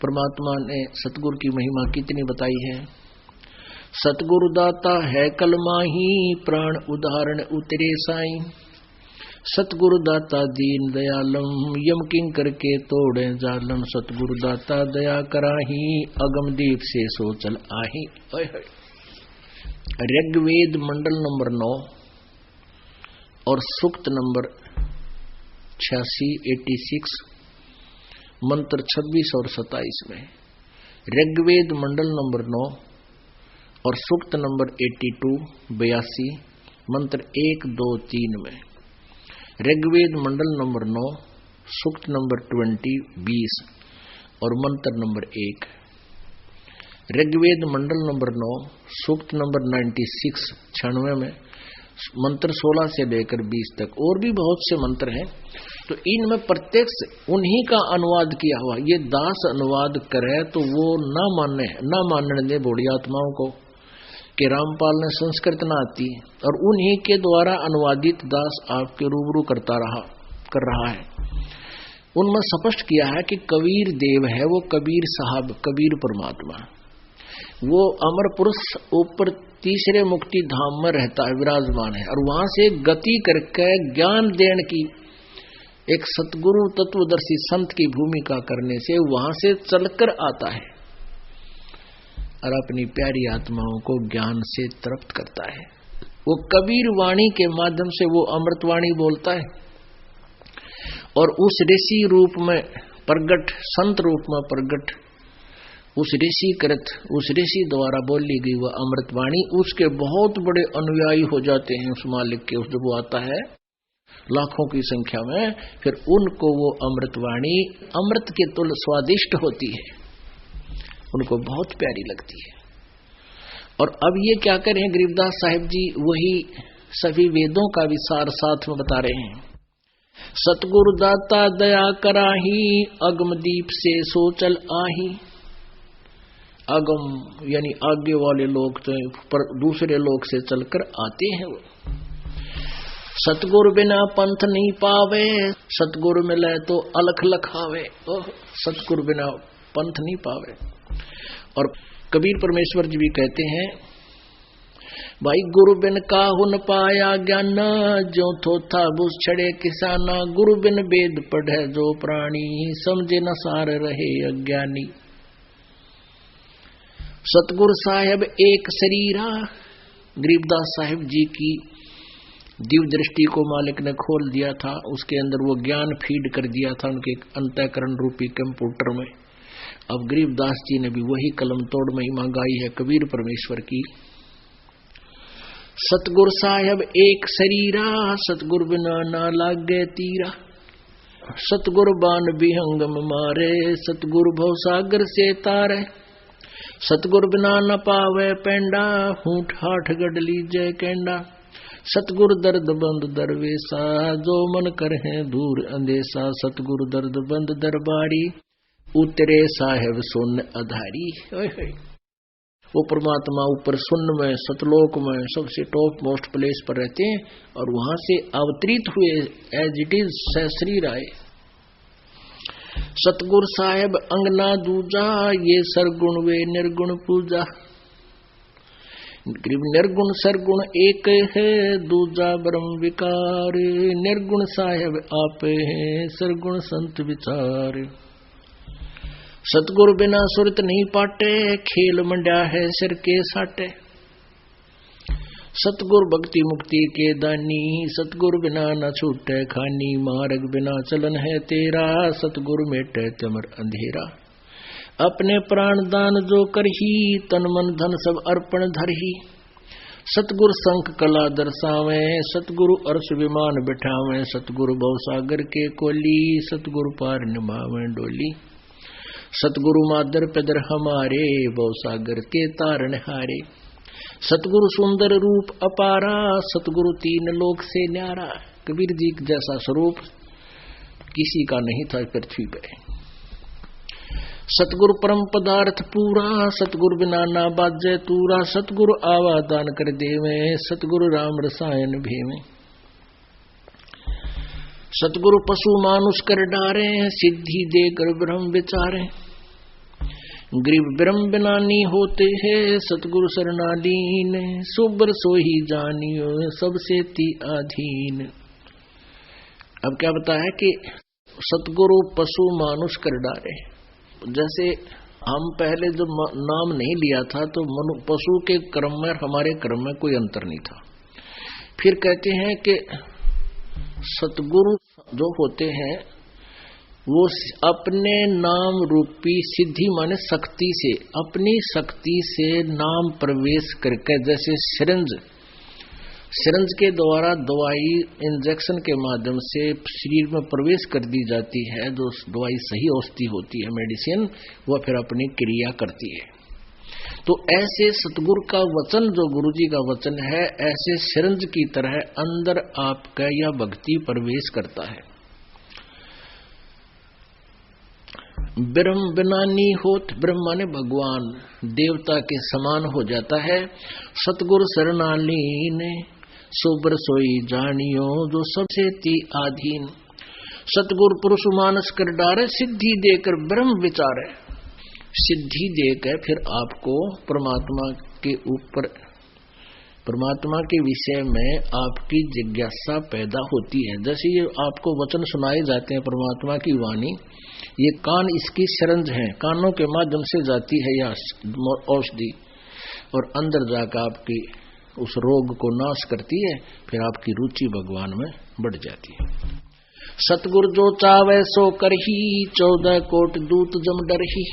परमात्मा ने सतगुरु की महिमा कितनी बताई है। सतगुरु दाता है कलमाही, प्राण उदाहरण उतरे साई। सतगुरु दाता दीन दयालम, यम किंकर के तोड़े जालम। सतगुरु दाता दया कराही, अगम दीप से सोचल आही। ऋग्वेद मंडल नंबर 9 और सूक्त नंबर 86 मंत्र 26 और 27 में। ऋग्वेद मंडल नंबर 9 और सूक्त नंबर 82 मंत्र 1, 2, 3 में। ऋग्वेद मंडल नंबर 9 सूक्त नंबर 20 और मंत्र नंबर 1। ऋग्वेद मंडल नंबर 9 सूक्त नंबर 96 में मंत्र 16 से लेकर 20 तक। और भी बहुत से मंत्र हैं, तो इनमें प्रत्यक्ष उन्हीं का अनुवाद किया हुआ। ये दास अनुवाद करे तो वो न मानने दे बूढ़ी आत्माओं को कि रामपाल ने संस्कृत ना आती, और उन्हीं के द्वारा अनुवादित दास आपके रूबरू कर रहा है। उनमें स्पष्ट किया है कि कबीर देव है वो कबीर साहब, कबीर परमात्मा, वो अमर पुरुष ऊपर तीसरे मुक्ति धाम में रहता है, विराजमान है, और वहां से गति करके ज्ञान देने की एक सतगुरु तत्वदर्शी संत की भूमिका करने से वहां से चलकर आता है और अपनी प्यारी आत्माओं को ज्ञान से तृप्त करता है। वो कबीर वाणी के माध्यम से वो अमृतवाणी बोलता है, और उस ऋषि रूप में प्रगट, संत रूप में प्रगट, उस ऋषि द्वारा बोली गई वह अमृतवाणी उसके बहुत बड़े अनुयायी हो जाते हैं। उस मालिक के जब वो आता है लाखों की संख्या में, फिर उनको वो अमृतवाणी अमृत के तुल्य स्वादिष्ट होती है, उनको बहुत प्यारी लगती है। और अब ये क्या करें गरीबदास साहिब जी, वही सभी वेदों का विसार साथ में बता रहे हैं। सतगुरु दाता दया कराही, अगम दीप से सोचल आही। अगम यानी आगे वाले लोग तो पर दूसरे लोग से चलकर आते हैं। वो सतगुरु बिना पंथ नहीं पावे, सतगुरु मिले तो अलख लखावे। सतगुरु बिना पंथ नहीं पावे। और कबीर परमेश्वर जी भी कहते हैं, भाई गुरु बिन काहू न पाया ज्ञान, जो थोथा बुस छड़े किसाना। गुरु बिन वेद पढ़े जो प्राणी, समझे न सार रहे अज्ञानी। सतगुरु साहेब एक शरीरा, गरीबदास साहिब जी की दिव्य दृष्टि को मालिक ने खोल दिया था, उसके अंदर वो ज्ञान फीड कर दिया था उनके अंतःकरण रूपी कंप्यूटर में। अब गरीबदास जी ने भी वही कलम तोड़ महिमा गाई है कबीर परमेश्वर की। सतगुरु साहेब एक शरीरा, सतगुरु बिना ना लागे तीरा। सतगुरु बाण विहंगम मारे, सतगुरु भवसागर से तारे। सतगुरु बिना न पावे पेंडा, हूठ हाठ गढ़ लीजे केंडा। सतगुरु दर्द बंद दरवेसा, जो मन करहे दूर अंदेसा। सतगुरु दर्द बंद दरबारी, उतरे साहेब सुन अधारी। वो परमात्मा ऊपर सुन्न में, सतलोक में सबसे टॉप मोस्ट प्लेस पर रहते हैं, और वहां से अवतरित हुए एज इट इज शरीर आए। सतगुर साहेब अंगना दूजा, ये सरगुण वे निर्गुण पूजा। निर्गुण सरगुण एक है, दूजा ब्रह्म विकार। निर्गुण साहेब आप है, सरगुण संत विचार। सतगुरु बिना सुरत नहीं पाटे, खेल मंड्या है सिर के साटे। सतगुरु भक्ति मुक्ति के दानी, सतगुरु बिना न छूटे खानी। मार्ग बिना चलन है तेरा, सतगुरु मेटे तमर अंधेरा। अपने प्राण दान जो करही, तन मन धन सब अर्पण धरही। सतगुरु संख कला दर्शावे, सतगुरु अर्श विमान बिठावे। सतगुरु भवसागर के कोली, सतगुरु पार निभावे डोली। सतगुरु मादर पेदर हमारे, भवसागर के तारण हारे। सतगुरु सुंदर रूप अपारा, सतगुरु तीन लोक से न्यारा। कबीर जी जैसा स्वरूप किसी का नहीं था पृथ्वी पे। सतगुरु परम पदार्थ पूरा, सतगुरु बिना ना बाजे तूरा। सतगुरु आवा दान कर देवे, सतगुरु राम रसायन भेवे। सतगुरु पशु मानुष कर डारे, सिद्धि देकर ब्रह्म विचारे। गरीब ब्रह्म बिनानी होते हैं सतगुरु शरणालीन, सुबर सोही जानियो सबसे ती अधीन। अब क्या बताया है कि सतगुरु पशु मानुष कर डाले। जैसे हम पहले जो नाम नहीं लिया था तो पशु के कर्म में और हमारे कर्म में कोई अंतर नहीं था। फिर कहते हैं कि सतगुरु जो होते हैं वो अपने नाम रूपी सिद्धि माने शक्ति से, अपनी शक्ति से नाम प्रवेश करके, जैसे सिरंज के द्वारा दवाई इंजेक्शन के माध्यम से शरीर में प्रवेश कर दी जाती है, जो दवाई सही औषधि होती है मेडिसिन, वह फिर अपनी क्रिया करती है। तो ऐसे सतगुरु का वचन, जो गुरु जी का वचन है, ऐसे सिरंज की तरह अंदर आपका यह भक्ति प्रवेश करता है। ब्रह्म बिनानी होत, ब्रह्म माने भगवान, देवता के समान हो जाता है। सतगुरु शरणालीन सुबर सोई जानियो जो सबसे ती आधीन। सतगुरु पुरुष मानस कर डारे, सिद्धि देकर ब्रह्म विचारे। सिद्धि देकर फिर आपको परमात्मा के ऊपर, परमात्मा के विषय में आपकी जिज्ञासा पैदा होती है। जैसे ये आपको वचन सुनाए जाते हैं परमात्मा की वाणी, ये कान इसकी सिरंज है, कानों के माध्यम से जाती है यह औषधि और अंदर जाकर आपकी उस रोग को नाश करती है। फिर आपकी रुचि भगवान में बढ़ जाती है। सतगुरु जो चावे सो करही, 14 कोट दूत जम डरही।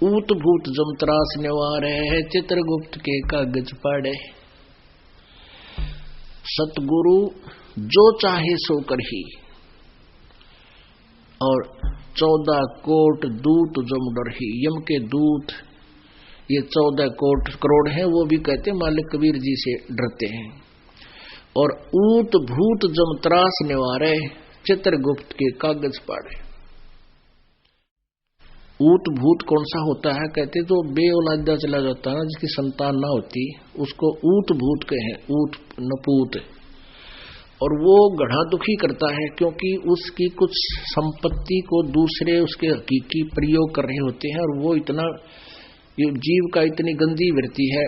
ऊत भूत जम त्रास निवारे, चित्रगुप्त के कागज पढ़े। सतगुरु जो चाहे सो करही और 14 कोट दूत जम डरही। यम के दूत ये 14 करोड़ हैं, वो भी कहते मालिक कबीर जी से डरते हैं। और ऊत भूत जम त्रास निवारे, चित्रगुप्त के कागज पाड़े। ऊत भूत कौन सा होता है? कहते तो बेऔलादा चला जाता है ना, जिसकी संतान ना होती, उसको ऊत भूत कहे, ऊत नपूत। और वो गढ़ा दुखी करता है क्योंकि उसकी कुछ संपत्ति को दूसरे उसके हकीकी प्रयोग कर रहे होते हैं, और वो इतना, ये जीव का इतनी गंदी वृत्ति है,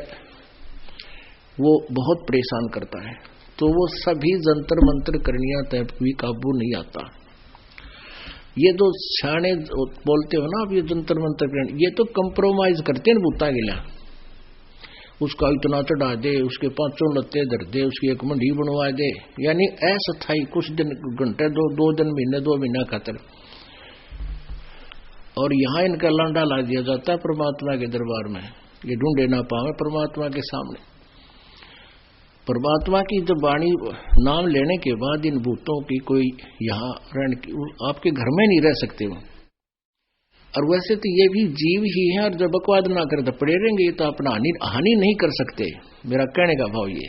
वो बहुत परेशान करता है। तो वो सभी जंतर मंत्र करनिया तब भी काबू नहीं आता। ये जो छाने बोलते हो ना, अब ये जंतर मंत्र करने, ये तो कंप्रोमाइज करते हैं बूता गिला। उसका इतना चढ़ा दे, उसके 5 लत्ते धर दे, उसकी एक मंडी बनवा दे, यानी अस्थायी कुछ दिन, घंटे, 2 दिन, महीने, 2 महीना खातर। और यहाँ इनका लांडा ला दिया जाता है परमात्मा के दरबार में, ये ढूंढे ना पावे परमात्मा के सामने। परमात्मा की जब वाणी नाम लेने के बाद इन भूतों की कोई यहाँ रहने की, आपके घर में नहीं रह सकते वो। और वैसे तो ये भी जीव ही है, और जब बकवाद ना कर तो पड़े रहेंगे, तो अपना हानि नहीं कर सकते, मेरा कहने का भाव ये।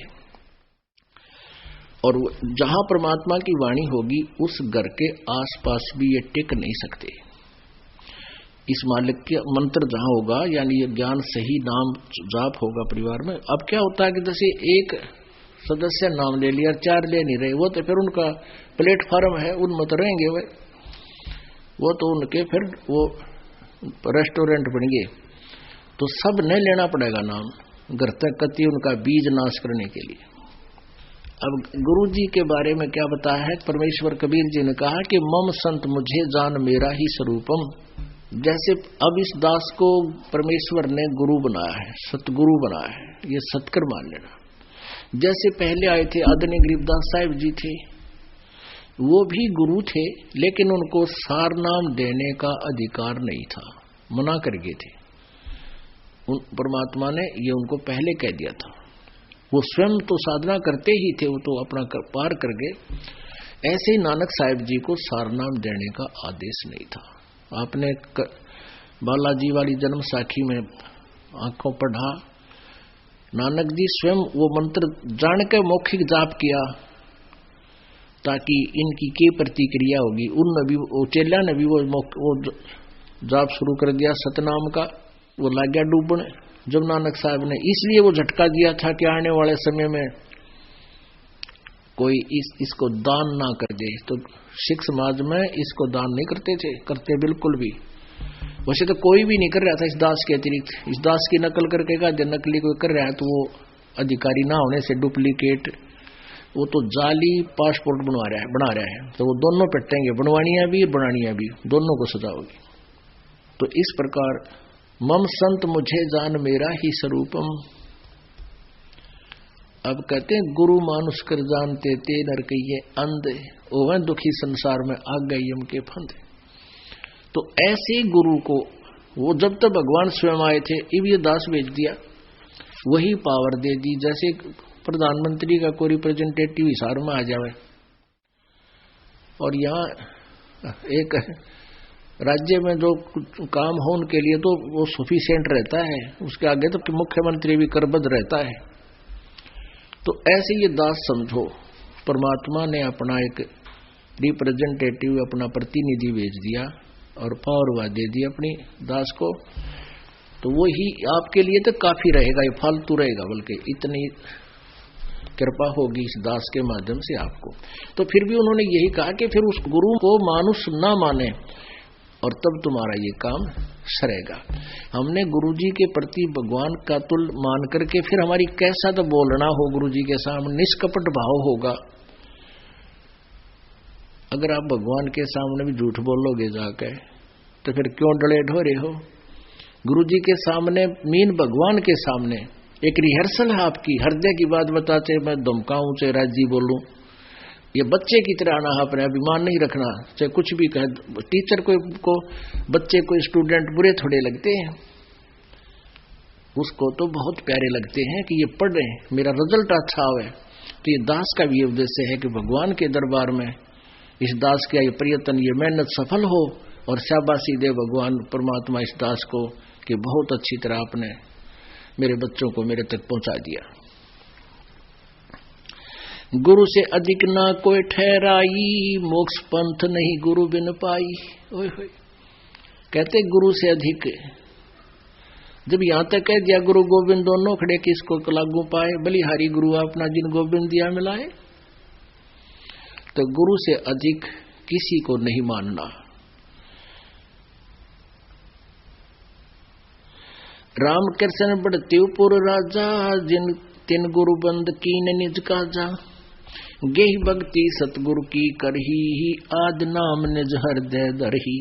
और जहां परमात्मा की वाणी होगी उस घर के आसपास भी ये टिक नहीं सकते। इस मालिक के मंत्र जहां होगा, यानी ये ज्ञान सही नाम जाप होगा परिवार में। अब क्या होता है कि जैसे एक सदस्य नाम ले लिया, 4 ले नहीं रहे, वो तो फिर उनका प्लेटफॉर्म है, उनमें तो रहेंगे वो तो उनके फिर वो रेस्टोरेंट बन गए। तो सब नहीं लेना पड़ेगा नाम, घर तक कति उनका बीज नाश करने के लिए। अब गुरु जी के बारे में क्या बताया है? परमेश्वर कबीर जी ने कहा कि मम संत मुझे जान मेरा ही स्वरूपम। जैसे अब इस दास को परमेश्वर ने गुरु बनाया है, सतगुरु बनाया है, ये सत्कर मान लेना। जैसे पहले आए थे आदरणीय गरीबदास साहिब जी थे, वो भी गुरु थे, लेकिन उनको सार नाम देने का अधिकार नहीं था, मना कर गए थे। परमात्मा ने ये उनको पहले कह दिया था। वो स्वयं तो साधना करते ही थे, वो तो अपना पार कर गए। ऐसे ही नानक साहिब जी को सार नाम देने का आदेश नहीं था। आपने बालाजी वाली जन्म साखी में आंखों पढ़ा, नानक जी स्वयं वो मंत्र जान के मौखिक जाप किया ताकि इनकी क्या प्रतिक्रिया होगी। उनमें भी वो चेला ने भी वो जाप शुरू कर दिया सतनाम का, वो लग गया डूबने जब नानक साहब ने। इसलिए वो झटका दिया था कि आने वाले समय में कोई इसको दान ना कर दे। तो सिख समाज में इसको दान नहीं करते थे, करते बिल्कुल भी। वैसे तो कोई भी नहीं कर रहा था इस दास के अतिरिक्त। इस दास की नकल करके का नकली कोई कर रहा है तो वो अधिकारी ना होने से डुप्लीकेट, वो तो जाली पासपोर्ट बना रहा है। तो वो दोनों पिटेंगे, बनवानियां भी बनानियां भी, दोनों को सजा होगी। तो इस प्रकार मम संत मुझे जान मेरा ही स्वरूपम। अब कहते हैं गुरु मानुष कर जानते ते नर कहिए अंधे, ओह दुखी संसार में आ गए यम के फंदे। तो ऐसे गुरु को वो जब तक भगवान स्वयं आए थे, अब ये दास भेज दिया, वही पावर दे दी। जैसे प्रधानमंत्री का कोई रिप्रेजेंटेटिव हिसार में आ जाए और यहाँ एक राज्य में जो काम हो उनके लिए तो वो सफिशिएंट रहता है, उसके आगे तो मुख्यमंत्री भी करबद्ध रहता है। तो ऐसे ये दास समझो, परमात्मा ने अपना एक रिप्रेजेंटेटिव, अपना प्रतिनिधि भेज दिया और पावर दे दी अपनी दास को। तो वो ही आपके लिए तो काफी रहेगा, ये फालतू रहेगा, बल्कि इतनी कृपा होगी इस दास के माध्यम से आपको। तो फिर भी उन्होंने यही कहा कि फिर उस गुरु को मानुष ना माने और तब तुम्हारा ये काम सरेगा। हमने गुरुजी के प्रति भगवान का तुल मान करके फिर हमारी कैसा तो बोलना हो गुरुजी के सामने, निष्कपट भाव होगा। अगर आप भगवान के सामने भी झूठ बोलोगे जाकर तो फिर क्यों डले ढोरे हो? गुरुजी के सामने मीन भगवान के सामने एक रिहर्सल है आपकी, हृदय की बात बताते मैं धमकाऊं चाहे राजी बोलूं, ये बच्चे की तरह आना, अपने अभिमान नहीं रखना, चाहे कुछ भी कहे। टीचर को बच्चे को स्टूडेंट बुरे थोड़े लगते हैं, उसको तो बहुत प्यारे लगते हैं कि ये पढ़ रहे हैं, मेरा रिजल्ट अच्छा हुआ है। तो ये दास का भी उद्देश्य है कि भगवान के दरबार में इस दास का ये प्रयत्न, ये मेहनत सफल हो और शाबाशी दे भगवान परमात्मा इस दास को कि बहुत अच्छी तरह आपने मेरे बच्चों को मेरे तक पहुंचा दिया। गुरु से अधिक ना कोई ठहराई, मोक्ष पंथ नहीं गुरु बिन पाई। ओए होए, कहते गुरु से अधिक, जब यहां तक कह दिया गुरु गोविंद दोनों खड़े किसको लागू पाए, बलिहारी गुरु अपना जिन गोविंद दिया मिलाए। तो गुरु से अधिक किसी को नहीं मानना। राम कृष्ण बड़तेपुर राजा, जिन तिन गुरु बंद कीन निज काजा। गेहि भक्ति सतगुरु की करही, आद नाम निज हृदय धरही।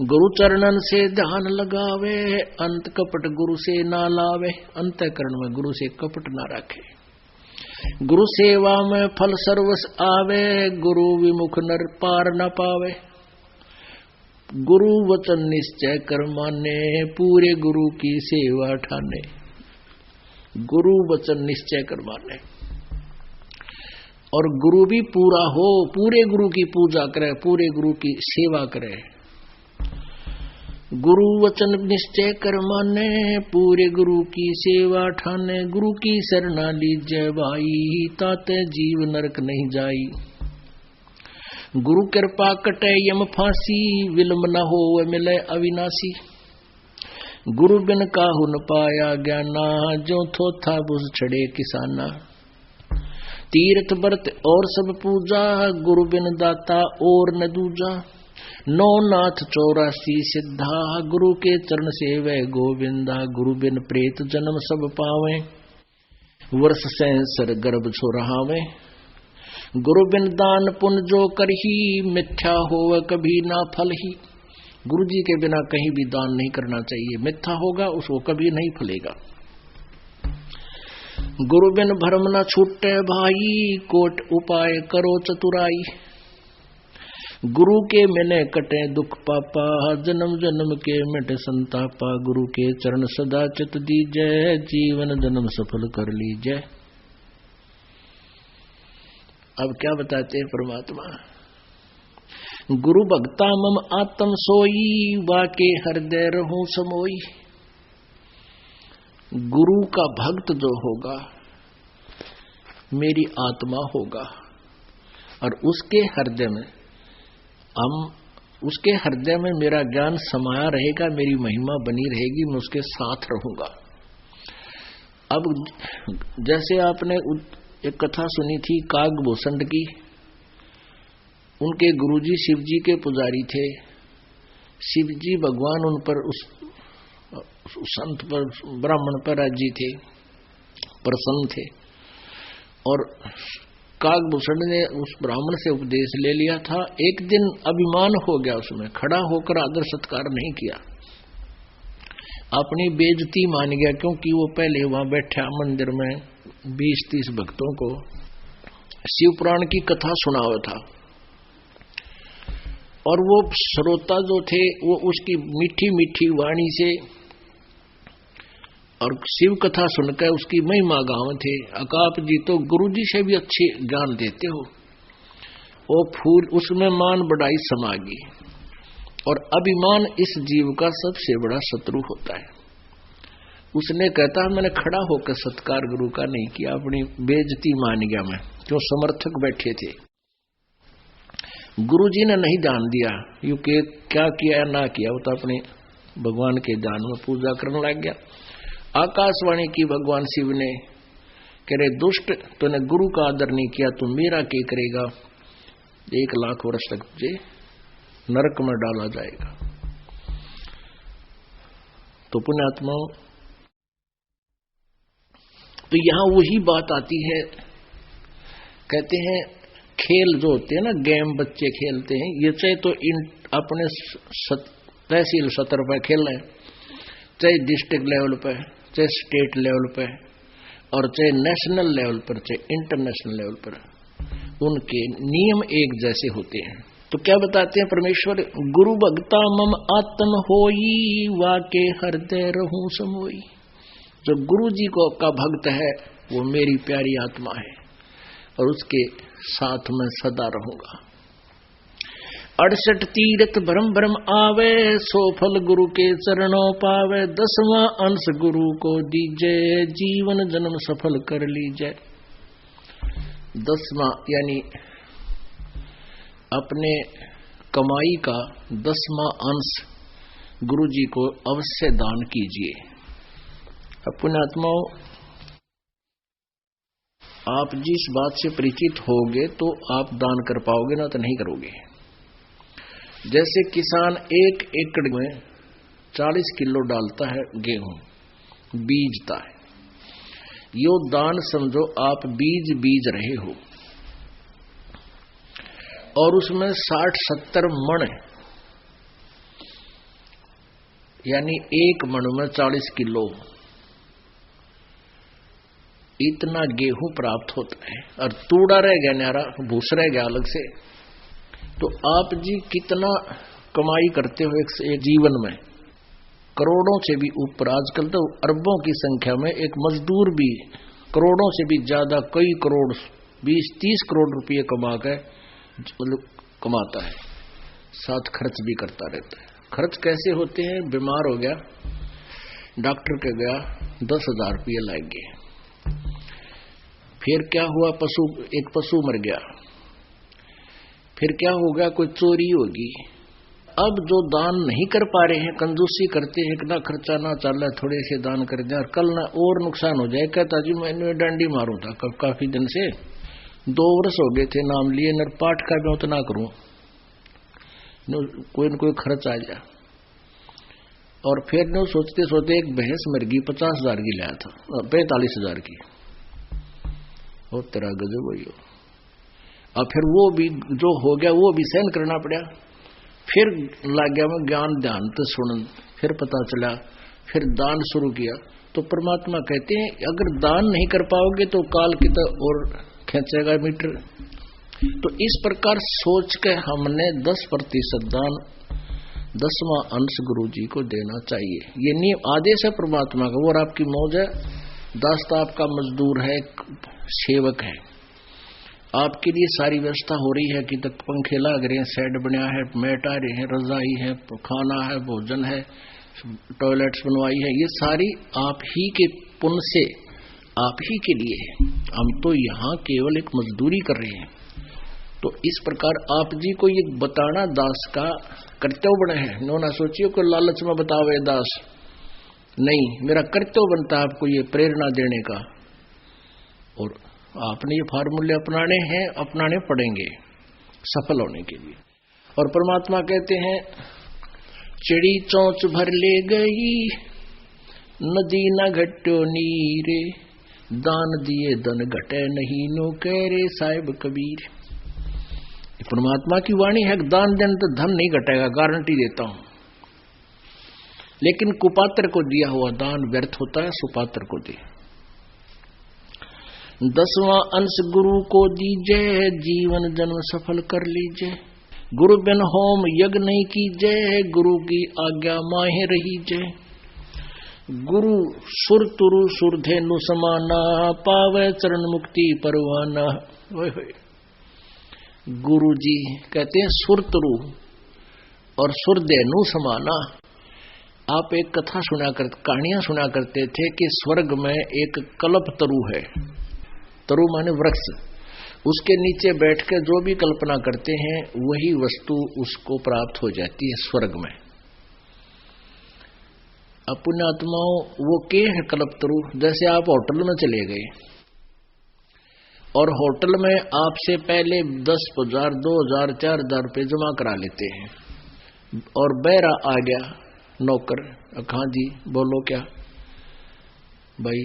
गुरु चरणन से ध्यान लगावे, अंत कपट गुरु से ना लावे। अंतःकरण में गुरु से कपट ना रखे। गुरु सेवा में फल सर्वस आवे, गुरु विमुख नर पार न पावे। गुरु वचन निश्चय कर माने, पूरे गुरु की सेवा ठाने। गुरु वचन निश्चय कर माने और गुरु भी पूरा हो, पूरे गुरु की पूजा करे, पूरे गुरु की सेवा करे। गुरु वचन निश्चय कर माने, पूरे गुरु की सेवा ठाने। गुरु की शरणा लीजय भाई, ताते जीव नरक नहीं जाई। गुरु कृपा कटे यम फांसी, विलम्ब न हो मिले अविनाशी। गुरु बिन काहु न पाया ज्ञाना, जो थोथा बुझ छड़े किसाना। तीर्थ व्रत और सब पूजा, गुरु बिन दाता और न दूजा। नौ नाथ 84 सिद्धा, गुरु के चरण सेवे गोविंदा। गुरु बिन प्रेत जन्म सब पावे, वर्ष सहस्र गर्भ छोरहावे। गुरु बिन दान पुण्य जो करही, मिथ्या होवे कभी ना फल ही। गुरु जी के बिना कहीं भी दान नहीं करना चाहिए, मिथ्या होगा उसको कभी नहीं फलेगा। गुरु बिन भरम न छूटे भाई, कोट उपाय करो चतुराई। गुरु के मैंने कटे दुख पापा, जन्म जन्म के मिटे संतापा। गुरु के चरण सदा चित दीजय, जीवन जन्म सफल कर लीजय। अब क्या बताते हैं परमात्मा? गुरु भक्ता मम आत्म सोई, वाके हृदय रहूं समोई। गुरु का भक्त जो होगा मेरी आत्मा होगा और उसके हृदय में उसके हृदय में मेरा ज्ञान समाया रहेगा, मेरी महिमा बनी रहेगी, मैं उसके साथ रहूंगा। अब जैसे आपने एक कथा सुनी थी कागभूषण की, उनके गुरुजी शिवजी के पुजारी थे। शिव जी भगवान उन पर उस संत पर, ब्राह्मण पर राजी थे, प्रसन्न थे। और काकभूषण ने उस ब्राह्मण से उपदेश ले लिया था। एक दिन अभिमान हो गया, उसमें खड़ा होकर आदर सत्कार नहीं किया, अपनी बेइज्जती मान गया, क्योंकि वो पहले वहां बैठा मंदिर में 20-30 भक्तों को शिव पुराण की कथा सुनावा था। और वो श्रोता जो थे वो उसकी मीठी मीठी वाणी से और शिव कथा सुनकर उसकी महिमा गाँव थे। अकाप जी तो गुरु जी से भी अच्छे ज्ञान देते हो। वो फूल उसमें मान बढ़ाई समा गई। और अभिमान इस जीव का सबसे बड़ा शत्रु होता है। उसने कहता मैंने खड़ा होकर सत्कार गुरु का नहीं किया, अपनी बेइज्जती मान गया मैं, जो समर्थक बैठे थे। गुरु जी ने नहीं ध्यान दिया, यू के क्या किया या ना किया, वो तो अपने भगवान के ध्यान में पूजा करने लग गया। आकाशवाणी की भगवान शिव ने, कह रहे दुष्ट, तूने गुरु का आदर नहीं किया, तू मेरा क्या करेगा, 1 लाख वर्ष तक तुझे नरक में डाला जाएगा। तो पुण्यात्माओं, तो यहां वही बात आती है, कहते हैं खेल जो होते हैं ना, गेम बच्चे खेलते हैं, ये चाहे तो अपने तहसील सतर पर खेल रहे हैं, चाहे डिस्ट्रिक्ट लेवल पर, चाहे स्टेट लेवल पर, और चाहे नेशनल लेवल पर, चाहे इंटरनेशनल लेवल पर, उनके नियम एक जैसे होते हैं। तो क्या बताते हैं परमेश्वर, गुरु भक्ता मम आत्म होई, वाके हृदय रहूं समोई। जो गुरु जी को का भक्त है वो मेरी प्यारी आत्मा है और उसके साथ में सदा रहूंगा। 68 तीर्थ भरम भरम आवे, सो फल गुरु के चरणों पावे। 10वां अंश गुरु को दीजे, जीवन जन्म सफल कर लीजिए। 10वां यानी अपने कमाई का 10वां अंश गुरु जी को अवश्य दान कीजिए। पुण्यात्माओं, आप जिस बात से परिचित होगे तो आप दान कर पाओगे, ना तो नहीं करोगे। जैसे किसान 1 एकड़ में 40 किलो डालता है गेहूं, बीजता है, यो दान समझो आप बीज रहे हो। और उसमें 60-70 मण, यानी 1 मण में 40 किलो, इतना गेहूं प्राप्त होता है। और तूड़ा रह गया, न्यारा भूस रह गया अलग से। तो आप जी कितना कमाई करते हो एक जीवन में, करोड़ों से भी ऊपर। आजकल तो अरबों की संख्या में एक मजदूर भी करोड़ों से भी ज्यादा, कई करोड़, 20-30 करोड़ रुपये कमा के कमाता है, साथ खर्च भी करता रहता है। खर्च कैसे होते हैं, बीमार हो गया, डॉक्टर के गया, 10,000 रुपये लग गए। फिर क्या हुआ, एक पशु मर गया। फिर क्या होगा, कोई चोरी होगी। अब जो दान नहीं कर पा रहे हैं, कंजूसी करते हैं, इतना खर्चा ना चल रहा, थोड़े से दान कर दें और कल ना और नुकसान हो जाए। कहता जी मैंने डंडी मारू था काफी दिन से, 2 वर्ष हो गए थे नाम लिए, न पाठ का मैं उतना करूं, कोई न कोई खर्च आ जाए। और फिर न सोचते सोचते एक भैंस मर गई, 50,000 की लाया था, 45,000 की। वो तेरा गजब हो। और फिर वो भी जो हो गया वो भी सहन करना पड़ा। फिर लग गया मैं ज्ञान ध्यान तो सुन, फिर पता चला, फिर दान शुरू किया। तो परमात्मा कहते हैं अगर दान नहीं कर पाओगे तो काल की तो और खींचेगा मीटर। तो इस प्रकार सोच के हमने 10% दान, 10वां अंश गुरु जी को देना चाहिए। ये नियम आदेश है परमात्मा का। और आपकी मौज है, दास तो आपका मजदूर है, सेवक है, आपके लिए सारी व्यवस्था हो रही है कि तक पंखे लग रहे हैं, शेड बनाया है, मैट आ रहे हैं, रजाई है, खाना है, भोजन है, टॉयलेट्स बनवाई है, ये सारी आप ही के पुण्य से, आप ही के लिए है। हम तो यहाँ केवल एक मजदूरी कर रहे हैं। तो इस प्रकार आप जी को ये बताना दास का कर्तव्य बना है। नो ना सोचिए कोई लालच में बतावे दास, नहीं, मेरा कर्तव्य बनता है आपको ये प्रेरणा देने का। और आपने ये फार्मूले अपनाने हैं, अपनाने पड़ेंगे सफल होने के लिए। और परमात्मा कहते हैं चिड़ी चोंच भर ले गई नदी न घट्यो नीरे, दान दिए धन घटे नहीं नो कह रे साहिब कबीर। परमात्मा की वाणी है, दान देने तो धन नहीं घटेगा, गारंटी देता हूं। लेकिन कुपात्र को दिया हुआ दान व्यर्थ होता है, सुपात्र को दे। 10वां अंश गुरु को दीजे, जीवन जन्म सफल कर लीजे। गुरु बिन होम यज्ञ नहीं कीजे, गुरु की आज्ञा माहे रहीजे। गुरु सुर तुरु सुरधेनु समाना, पावे चरण मुक्ति परवाना। गुरु जी कहते हैं सुरतरु और सुरधेनु समाना। आप एक कथा कहानियां सुना करते थे कि स्वर्ग में एक कल्प तरु है, तरु माने वृक्ष, उसके नीचे बैठ के जो भी कल्पना करते हैं वही वस्तु उसको प्राप्त हो जाती है स्वर्ग में। अपने आत्माओं वो के है कल्प तरु। जैसे आप होटल में चले गए और होटल में आपसे पहले 10,000, 2,000, 4,000 रुपये जमा करा लेते हैं, और बैरा आ गया नौकर, हाँ जी बोलो क्या भाई,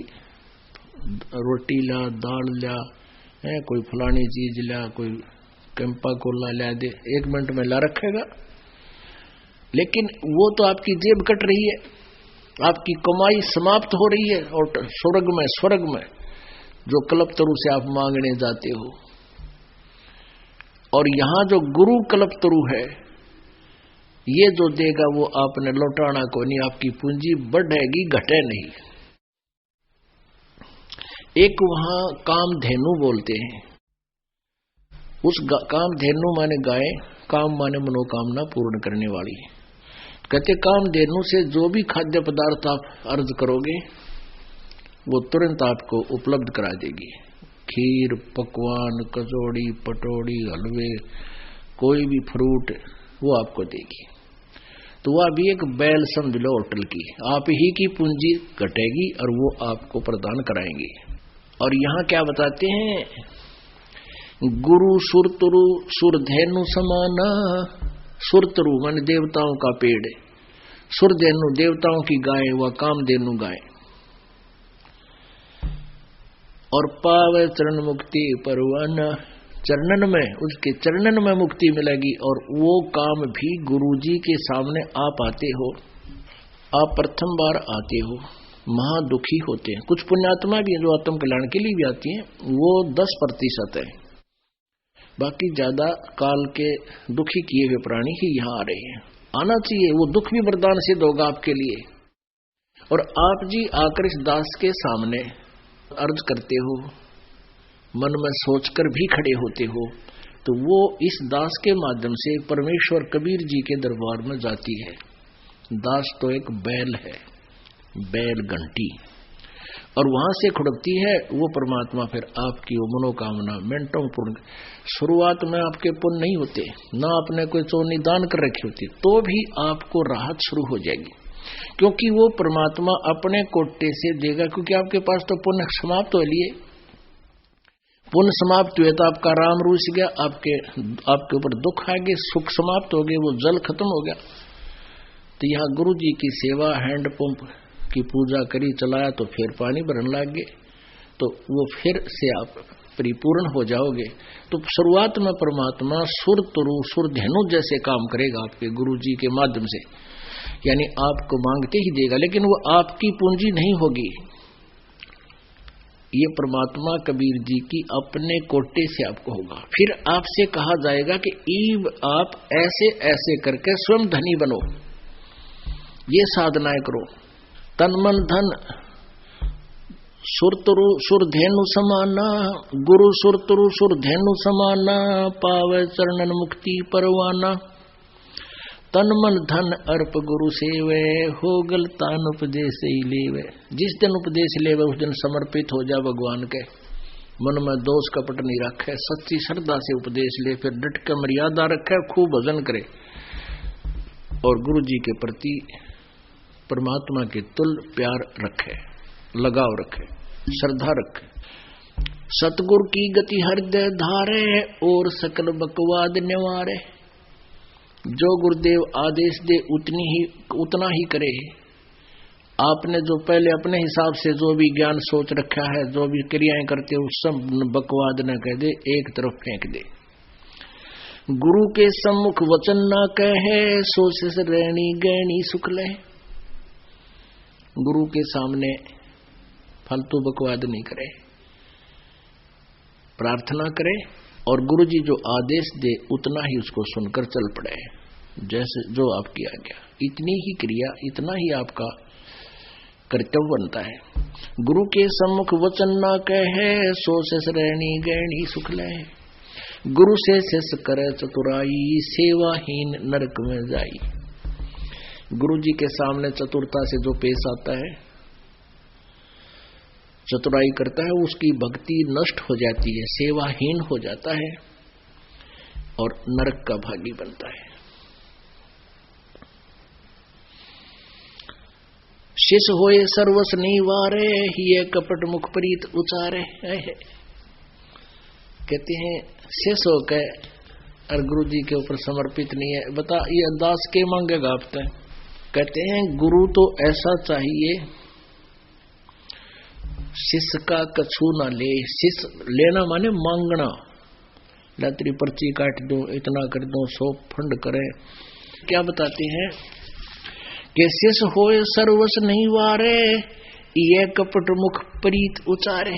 रोटी ला, दाल ला, है कोई फलानी चीज ला, कोई कैंपा कोला ला दे, 1 मिनट में ला रखेगा। लेकिन वो तो आपकी जेब कट रही है, आपकी कमाई समाप्त हो रही है। और स्वर्ग में जो कल्पतरु से आप मांगने जाते हो, और यहां जो गुरु कल्पतरु है, ये जो देगा वो आपने लौटाना को नहीं, आपकी पूंजी बढ़ेगी घटे नहीं। एक वहां कामधेनु बोलते हैं, उस कामधेनु माने गाय, काम माने मनोकामना पूर्ण करने वाली। कहते कामधेनु से जो भी खाद्य पदार्थ आप अर्ज करोगे वो तुरंत आपको उपलब्ध करा देगी। खीर, पकवान, कचौड़ी, पटौड़ी, हलवे, कोई भी फ्रूट वो आपको देगी। तो वह भी एक बैल समझ लो होटल की, आप ही की पूंजी घटेगी और वो आपको प्रदान कराएंगे। और यहाँ क्या बताते हैं, गुरु सुरतरु सुरधेनु समाना। सुरतरु माने देवताओं का पेड़, सुरधेनु देवताओं की गाय, व कामधेनु गाय। और पावे चरण मुक्ति परवाना, चरणन में, उसके चरणन में मुक्ति मिलेगी। और वो काम भी गुरुजी के सामने आप आते हो, आप प्रथम बार आते हो, महा दुखी होते हैं। कुछ पुण्यात्मा भी हैं जो आत्म कल्याण के लिए भी आती हैं, वो 10% है, बाकी ज्यादा काल के दुखी किए हुए प्राणी ही यहाँ आ रहे हैं। आना चाहिए, वो दुख भी वरदान सिद्ध होगा आपके लिए। और आप जी आकर इस दास के सामने अर्ज करते हो, मन में सोचकर भी खड़े होते हो, तो वो इस दास के माध्यम से परमेश्वर कबीर जी के दरबार में जाती है। दास तो एक बैल है, बैल घंटी, और वहां से खुड़कती है वो परमात्मा। फिर आपकी वो मनोकामना मिनटों पूर्ण। शुरुआत में आपके पुण्य नहीं होते, ना आपने कोई चोनी दान कर रखी होती, तो भी आपको राहत शुरू हो जाएगी, क्योंकि वो परमात्मा अपने कोटे से देगा। क्योंकि आपके पास तो पुण्य समाप्त हो लिए, पुण्य समाप्त हुए तो आपका राम रूस गया, आपके ऊपर दुख आ गए, सुख समाप्त हो गए, वो जल खत्म हो गया। तो यहाँ गुरु जी की सेवा, हैंडपंप की पूजा करी, चलाया तो फिर पानी भरने लग गए, तो वो फिर से आप परिपूर्ण हो जाओगे। तो शुरुआत में परमात्मा सुर तुरु सुर धेनु जैसे काम करेगा आपके गुरु जी के माध्यम से, यानी आपको मांगते ही देगा, लेकिन वो आपकी पूंजी नहीं होगी। ये परमात्मा कबीर जी की अपने कोटे से आपको होगा। फिर आपसे कहा जाएगा कि ईब आप ऐसे ऐसे करके स्वयं धनी बनो, ये साधनाएं करो। तन मन धन सुरतरु सुरधेनु समाना, गुरु सुरतरु सुरधेनु समाना, पावे चरणन मुक्ति परवाना। तन मन धन अर्प गुरु सेवे, हो गल तान उपदेश ही लेवे। जिस दिन उपदेश लेवे उस दिन समर्पित हो जा भगवान के, मन में दोष कपट नहीं रखे, सच्ची श्रद्धा से उपदेश ले, फिर डट के मर्यादा रखे, खूब भजन करे और गुरु जी के प्रति परमात्मा के तुल प्यार रखे, लगाव रखे, श्रद्धा रखे। सतगुरु की गति हृदय धारे, और सकल बकवाद निवारे। जो गुरुदेव आदेश दे उतना ही करे। आपने जो पहले अपने हिसाब से जो भी ज्ञान सोच रखा है, जो भी क्रियाएं करते हो, सब बकवाद न कह दे, एक तरफ फेंक दे। गुरु के सम्मुख वचन ना कहे, सो से रहनी गहनी सुख ले। गुरु के सामने फालतू बकवाद नहीं करे, प्रार्थना करे और गुरु जी जो आदेश दे उतना ही उसको सुनकर चल पड़े, जैसे जो आपकी आज्ञा। इतनी ही क्रिया, इतना ही आपका कर्तव्य बनता है। गुरु के सम्मुख वचन ना कहे, सो से रहनी गहनी सुख ले। गुरु से शेष करे चतुराई, सेवाहीन नरक में जाई। गुरु जी के सामने चतुरता से जो पेश आता है, चतुराई करता है, उसकी भक्ति नष्ट हो जाती है, सेवाहीन हो जाता है और नरक का भागी बनता है। शिष होए सर्वस निवारे, ये कपट मुख प्रीत उचारे। कहते हैं शिष होकर और गुरु जी के ऊपर समर्पित नहीं है, बता ये दास के मांगेगा आप तय। कहते हैं गुरु तो ऐसा चाहिए शिष्य का कछु ना ले। शिष्य लेना माने मांगना, लातरी पर्ची काट दो, इतना कर दो, 100 फंड करे। क्या बताते हैं कि शिष्य होए सर्वस नहीं वारे, ये कपट मुख प्रीत उचारे।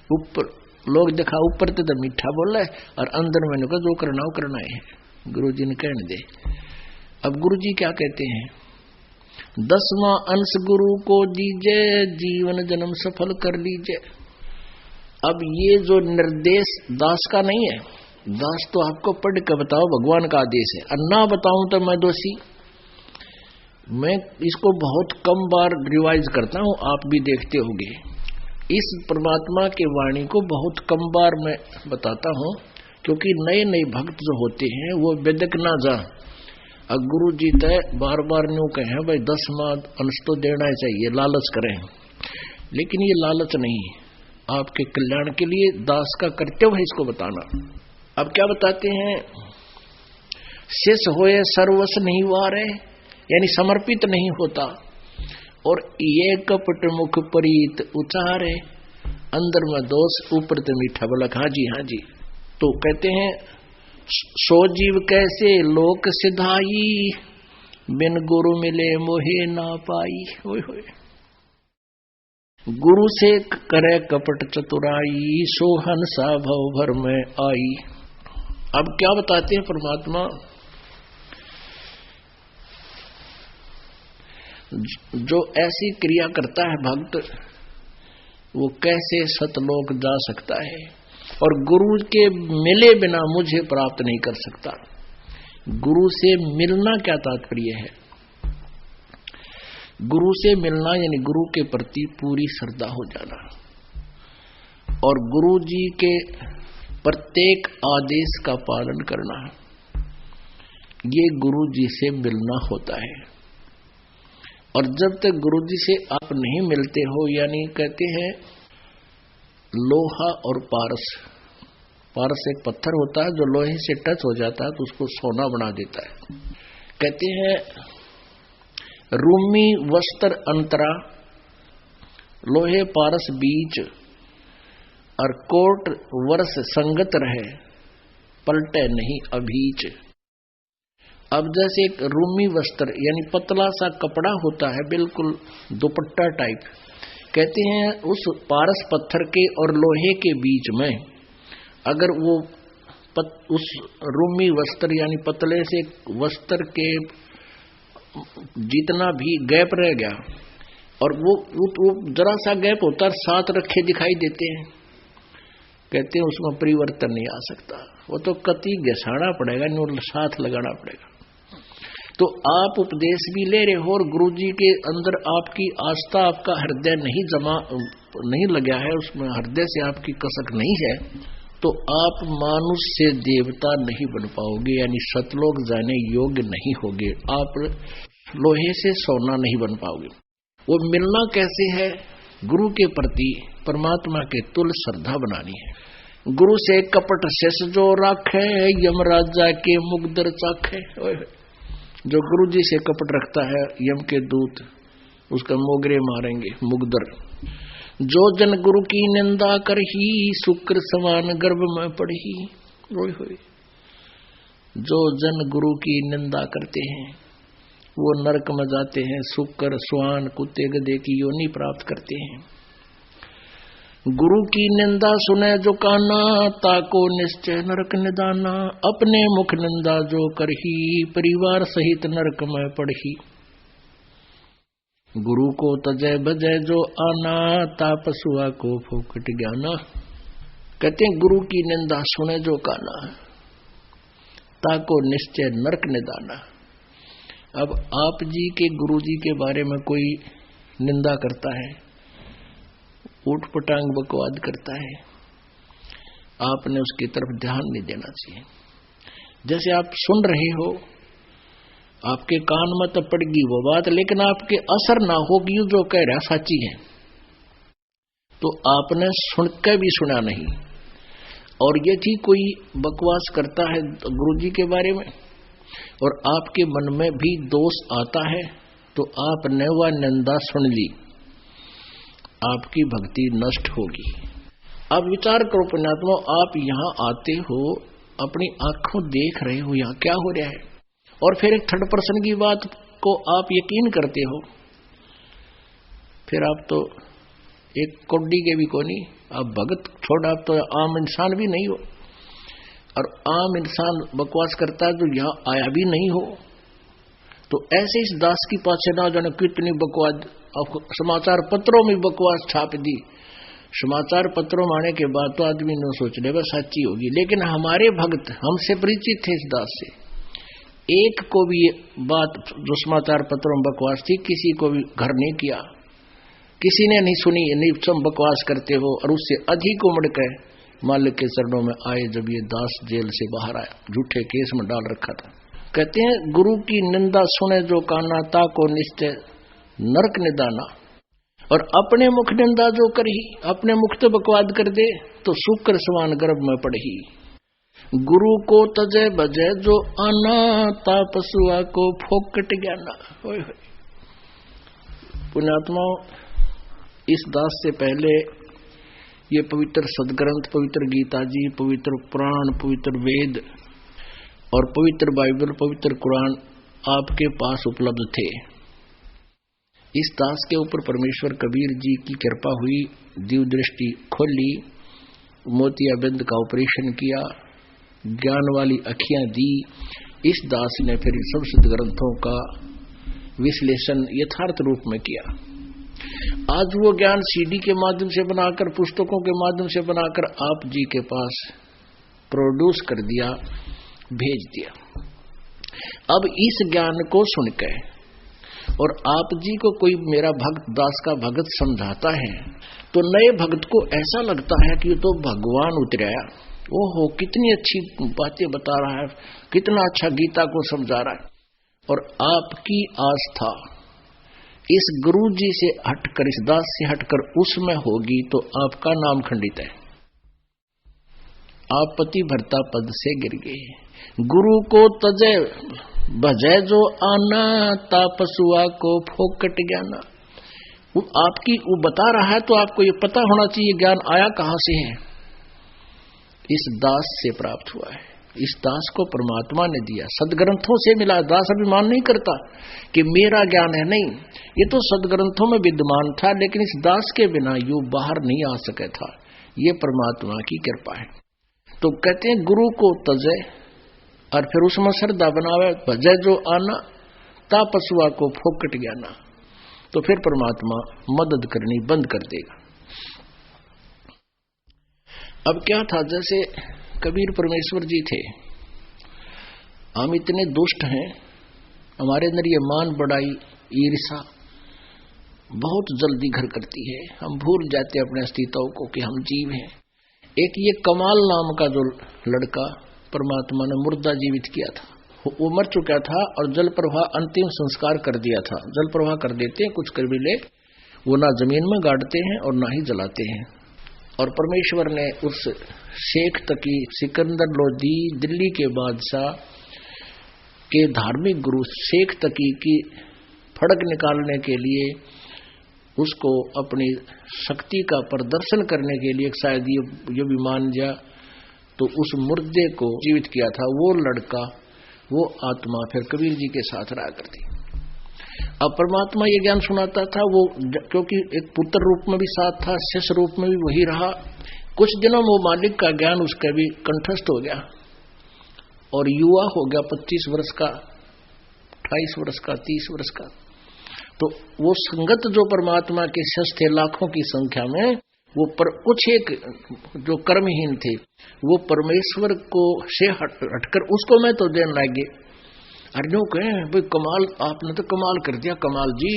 ऊपर लोग देखा ऊपर तो मीठा बोल रहा है और अंदर मैंने कहा जो करना हो करना है, गुरु जी ने कहने दे। अब गुरु जी क्या कहते हैं, 10वां अंश गुरु को दीजे, जीवन जन्म सफल कर लीजिए। अब ये जो निर्देश दास का नहीं है, दास तो आपको पढ़ के बताओ, भगवान का आदेश है। और ना बताऊं तो मैं दोषी। मैं इसको बहुत कम बार रिवाइज करता हूं, आप भी देखते होंगे। इस परमात्मा के वाणी को बहुत कम बार मैं बताता हूं, क्योंकि नए नए भक्त जो होते हैं वो बेदक ना जा। अब गुरु जी तय बार बार न्यू कहे भाई 10वां अंश तो देना ही चाहिए, लालच करें, लेकिन ये लालच नहीं, आपके कल्याण के लिए दास का कर्तव्य है इसको बताना। अब क्या बताते हैं, शेष होए सर्वस नहीं वारे, यानी समर्पित नहीं होता, और ये कपट मुख प्रीत उचारे, अंदर में दोष ऊपर तो मीठा बोला। हाँ जी हाँ जी। तो कहते हैं सो जीव कैसे लोक सिधाई, बिन गुरु मिले मोहे ना पाई। होय होय। गुरु से करे कपट चतुराई, सोहन सा भव भर में आई। अब क्या बताते हैं परमात्मा, जो ऐसी क्रिया करता है भक्त, वो कैसे सतलोक जा सकता है और गुरु के मिले बिना मुझे प्राप्त नहीं कर सकता। गुरु से मिलना क्या तात्पर्य है, गुरु से मिलना यानी गुरु के प्रति पूरी श्रद्धा हो जाना और गुरु जी के प्रत्येक आदेश का पालन करना, ये गुरु जी से मिलना होता है। और जब तक गुरु जी से आप नहीं मिलते हो, यानी कहते हैं लोहा और पारस, पारस एक पत्थर होता है जो लोहे से टच हो जाता है तो उसको सोना बना देता है। कहते हैं रूमी वस्त्र अंतरा, लोहे पारस बीच, और कोट वर्ष संगत रहे, पलटे नहीं अभीच। अब जैसे एक रूमी वस्त्र यानी पतला सा कपड़ा होता है, बिल्कुल दुपट्टा टाइप, कहते हैं उस पारस पत्थर के और लोहे के बीच में अगर वो उस रूमी वस्त्र यानी पतले से वस्त्र के जितना भी गैप रह गया और वो जरा सा गैप होता है, साथ रखे दिखाई देते हैं, कहते हैं उसमें परिवर्तन नहीं आ सकता, वो तो कति घसाना पड़ेगा, साथ लगाना पड़ेगा। तो आप उपदेश भी ले रहे हो और गुरु जी के अंदर आपकी आस्था, आपका हृदय नहीं लगा है, उसमें हृदय से आपकी कसक नहीं है, तो आप मानुष से देवता नहीं बन पाओगे, यानी सतलोक जाने योग्य नहीं होगे, आप लोहे से सोना नहीं बन पाओगे। वो मिलना कैसे है, गुरु के प्रति परमात्मा के तुल्य श्रद्धा बनानी है। गुरु से कपट शेष जो राखे, यमराजा के मुगदर चाखे। जो गुरु जी से कपट रखता है, यम के दूत उसका मोगरे मारेंगे, मुगदर। जो जन गुरु की निंदा करही, शुक्र समान गर्भ में पड़ही। जो जन गुरु की निंदा करते हैं वो नरक में जाते हैं, शुक्र स्वान कुत्ते गधे की योनि प्राप्त करते हैं। गुरु की निंदा सुने जो काना, ताको निश्चय नरक निदाना। अपने मुख निंदा जो करही, परिवार सहित नरक में पड़ही। गुरु को तजय बजय जो आना, तापसुआ को फोकट ज्ञाना। कहते हैं गुरु की निंदा सुने जो काना, ताको निश्चय नरक निदाना। अब आप जी के गुरु जी के बारे में कोई निंदा करता है, ऊट पटांग बकवाद करता है, आपने उसकी तरफ ध्यान नहीं देना चाहिए। जैसे आप सुन रहे हो, आपके कान में तो पड़गी वो बात, लेकिन आपके असर ना होगी जो कह रहा सच्ची है, तो आपने सुनकर भी सुना नहीं। और यदि कोई बकवास करता है गुरुजी के बारे में और आपके मन में भी दोष आता है, तो आपने वह निंदा सुन ली, आपकी भक्ति नष्ट होगी। आप विचार करो पुण्यात्मा, आप यहाँ आते हो, अपनी आंखों देख रहे हो यहाँ क्या हो रहा है, और फिर एक थर्ड पर्सन की बात को आप यकीन करते हो। फिर आप तो एक कोड्डी के भी कोनी, आप भगत छोड़, आप तो आम इंसान भी नहीं हो। और आम इंसान बकवास करता है जो यहाँ आया भी नहीं हो, तो ऐसे इस दास की पाछे ना जाने कितनी बकवास, समाचार पत्रों में बकवास छाप दी। समाचार पत्रों में आने के बाद तो आदमी न सोच ले बस सच्ची होगी, लेकिन हमारे भक्त हमसे परिचित थे इस दास से। एक को भी बात जो समाचार पत्रों में बकवास थी, किसी को भी घर नहीं किया, किसी ने नहीं सुनी, नहीं तुम बकवास करते हो। और उससे अधिक उमड़ कर मालिक के चरणों में आए जब ये दास जेल से बाहर आया, झूठे केस में डाल रखा था। कहते हैं गुरु की निंदा सुने जो काना, ताको निश्चय नरक निदाना। और अपने मुख निंदा जो करही, अपने मुख तो बकवाद कर दे तो शुक्र समान गर्भ में पड़ही। गुरु को तजय बजय जो आना, तापसुआ को फोकट ज्ञाना। पुण्यात्मा, इस दास से पहले ये पवित्र सदग्रंथ, पवित्र गीता जी, पवित्र पुराण, पवित्र वेद और पवित्र बाइबल, पवित्र कुरान आपके पास उपलब्ध थे। इस दास के ऊपर परमेश्वर कबीर जी की कृपा हुई, दिव्य दृष्टि खोली, मोतियाबिंद का ऑपरेशन किया, ज्ञान वाली अखियां दी। इस दास ने फिर सब सदग्रंथों का विश्लेषण यथार्थ रूप में किया। आज वो ज्ञान सीडी के माध्यम से बनाकर, पुस्तकों के माध्यम से बनाकर आप जी के पास प्रोड्यूस कर दिया, भेज दिया। अब इस ज्ञान को सुनकर और आप जी को कोई मेरा भक्त, दास का भक्त समझाता है, तो नए भक्त को ऐसा लगता है कि तो भगवान उतराया, ओहो कितनी अच्छी बातें बता रहा है, कितना अच्छा गीता को समझा रहा है। और आपकी आस्था इस गुरु जी से हटकर, इस दास से हटकर उसमें होगी तो आपका नाम खंडित है, आप पति भरता पद से गिर गए। गुरु को तजय भजय जो आना, तापसुआ को फोकट ज्ञाना। वो आपकी वो बता रहा है तो आपको ये पता होना चाहिए ज्ञान आया कहां से है, इस दास से प्राप्त हुआ है। इस दास को परमात्मा ने दिया, सदग्रंथों से मिला। दास अभिमान नहीं करता कि मेरा ज्ञान है, नहीं, ये तो सदग्रंथों में विद्यमान था, लेकिन इस दास के बिना यूं बाहर नहीं आ सके था। ये परमात्मा की कृपा है। तो कहते हैं गुरु को तजय, और फिर उसमें श्रद्धा बनावे, भजय जो आना, तापसुआ को फोकट ज्ञाना। तो फिर परमात्मा मदद करनी बंद कर देगा। अब क्या था, जैसे कबीर परमेश्वर जी थे, हम इतने दुष्ट हैं, हमारे अंदर ये मान बढ़ाई, ईर्षा बहुत जल्दी घर करती है, हम भूल जाते हैं अपने अस्तित्व को कि हम जीव हैं। एक ये कमाल नाम का जो लड़का परमात्मा ने मुर्दा जीवित किया था, वो मर चुका था और जल प्रवाह अंतिम संस्कार कर दिया था। जल प्रवाह कर देते हैं कुछ कबीले, वो ना जमीन में गाड़ते हैं और ना ही जलाते हैं। और परमेश्वर ने उस शेख तकी सिकंदर लोदी दिल्ली के बादशाह के धार्मिक गुरु शेख तकी की फड़क निकालने के लिए उसको अपनी शक्ति का प्रदर्शन करने के लिए शायद ये विमान जा तो उस मुर्दे को जीवित किया था। वो लड़का, वो आत्मा फिर कबीर जी के साथ रहा करती। अब परमात्मा ये ज्ञान सुनाता था, वो क्योंकि एक पुत्र रूप में भी साथ था, शिष्य रूप में भी वही रहा। कुछ दिनों में वो मालिक का ज्ञान उसका भी कंठस्थ हो गया और युवा हो गया, 25 वर्ष का, 28 वर्ष का, 30 वर्ष का। तो वो संगत जो परमात्मा के शिष्य थे लाखों की संख्या में, वो कुछ एक जो कर्महीन थे, वो परमेश्वर को से हटकर उसको मैं तो देने लगे। अरे नो कहें भाई कमाल, आपने तो कमाल कर दिया कमाल जी,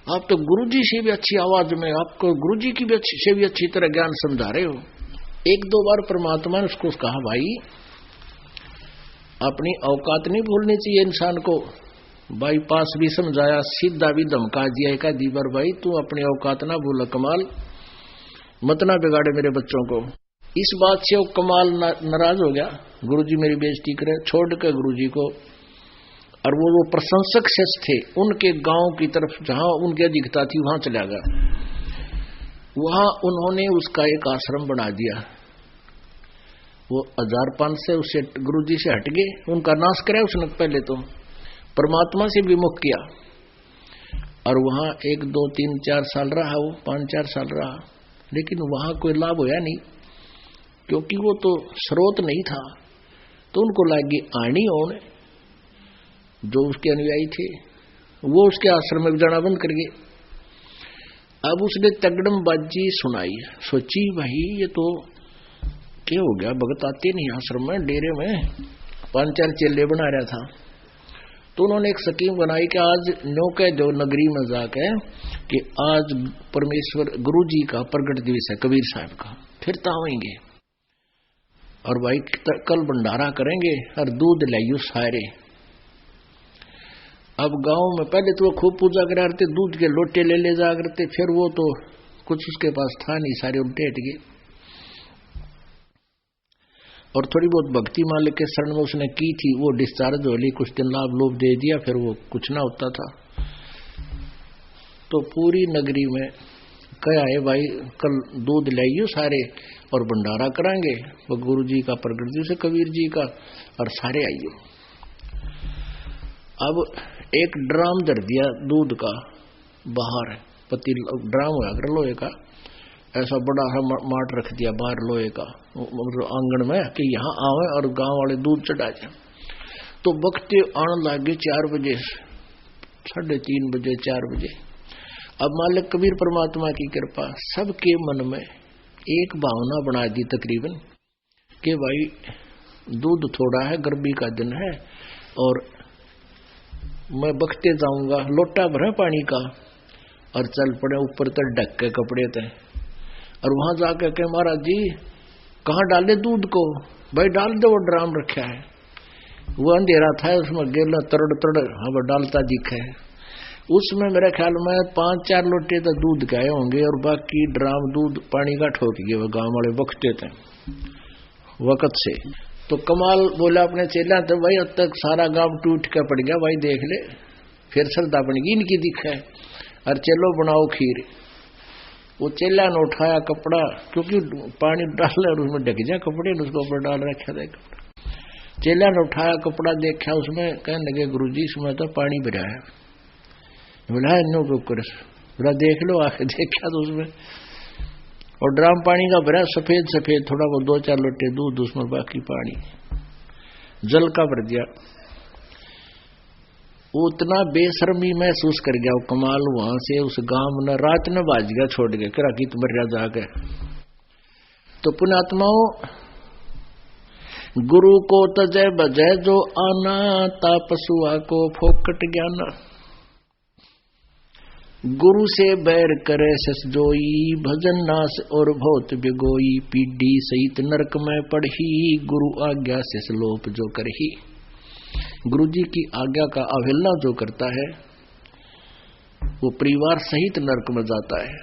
आप तो गुरुजी से भी अच्छी आवाज में, आपको गुरुजी की भी से भी अच्छी तरह ज्ञान समझा रहे हो। एक दो बार परमात्मा ने उसको कहा भाई अपनी औकात नहीं भूलनी चाहिए इंसान को। बाईपास भी समझाया, सीधा भी धमका दिया एक आधी बार, भाई तू अपनी औकात ना भूल, कमाल मत ना बिगाड़े मेरे बच्चों को। इस बात से वो कमाल नाराज हो गया, गुरुजी मेरी बेइज्जती करे, छोड़ के गुरुजी को। और वो प्रशंसक शिष्य थे, उनके गांव की तरफ जहां उनकी अधिकता थी वहां चला गया। वहां उन्होंने उसका एक आश्रम बना दिया। वो 1005 से उससे गुरुजी से हट गए, उनका नाश कराया उसने, पहले तो परमात्मा से विमुख किया। और वहां 1 2 3 4 साल रहा, वो 5-4 साल रहा, लेकिन वहां कोई लाभ होया नहीं, क्योंकि वो तो स्रोत नहीं था। तो उनको लगी आनी होने, जो उसके अनुयायी थे वो उसके आश्रम में जाना बंद कर गए। अब उसने तगड़म बाजी सुनाई, सोची भाई ये तो क्या हो गया, भगत आते नहीं आश्रम में, डेरे में 5-4 चेले बना रहा था। तो उन्होंने एक स्कीम बनाई कि आज नो कह दो नगरी में जाके कि आज परमेश्वर गुरु जी का प्रगट दिवस है, कबीर साहब का, फिर तावेंगे और भाई कल भंडारा करेंगे और दूध लाइयो सारे। अब गांव में पहले तो वो खूब पूजा करा करते, दूध के लोटे ले जा करते, फिर वो तो कुछ उसके पास था नहीं, सारे उल्टे हट गए। और थोड़ी बहुत भक्ति मालिक के शरण में उसने की थी, वो डिस्चार्ज हो ली, कुछ दिन लाभ लोभ दे दिया, फिर वो कुछ ना होता था। तो पूरी नगरी में कहा है भाई कल दूध लाइयो सारे और भंडारा कराएंगे, वो गुरु जी का प्रगट दिवस है कबीर जी का, और सारे आइयो। अब एक ड्राम धर दिया दूध का बाहर, पति ड्राम होया कर लोहे का, ऐसा बड़ा माट रख दिया बाहर लोहे का आंगन में कि यहाँ आवे और गांव वाले दूध चढ़ा जाए। तो बकते आने लगे 4 बजे, 3:30 बजे, 4 बजे। अब मालिक कबीर परमात्मा की कृपा सबके मन में एक भावना बना दी तकरीबन कि भाई दूध थोड़ा है, गर्मी का दिन है और मैं बकते जाऊंगा, लोटा भरा पानी का और चल पड़े ऊपर तक ढक के कपड़े थे। और वहां जाकर के महाराज जी कहाँ डाले दूध को, भाई डाल दो, वो ड्राम रखा है, वो अंधेरा था उसमें गेला तड़ तड़ हवा डालता दिखा है। उसमें मेरे ख्याल में 5-4 लोटे तो दूध के आए होंगे और बाकी ड्राम दूध पानी का ठोक गए, वो गांव वाले बकते थे वक्त से। तो कमाल बोला अपने चेला, तो भाई अब तक सारा गांव टूट के पड़ गया, भाई देख ले, फिर श्रद्धा बनेगी इनकी दिखा है, और चलो बनाओ खीर। वो चेला ने उठाया कपड़ा, क्योंकि पानी डाल और उसमें ढक जाए कपड़े, उसके ऊपर डाल रखा था कपड़ा। चेला ने उठाया कपड़ा, देखा उसमें, कहने लगे गुरुजी इसमें तो पानी भरा है। बोला नो बोला देख लो, आके देखा तो उसमें और ड्राम पानी का भरा, सफेद सफेद, थोड़ा वो 2-4 लोटे दूध, उसमें बाकी पानी जल का भर दिया। उतना बेशर्मी महसूस कर गया वो कमाल, वहां से उस गांव में रात में बाज गया, छोड़ गया करा की तुम मर जाके। तो पुण्यात्माओं, गुरु को तजय बजय जो आना, तापसुआ को फोकट ज्ञाना। गुरु से बैर करे सस जोई, भजन नास और भौत बिगोई। पीढ़ी सहित नरक में पढ़ी, गुरु आज्ञा से लोप जो करही। गुरु जी की आज्ञा का अवहेलना जो करता है वो परिवार सहित नरक में जाता है।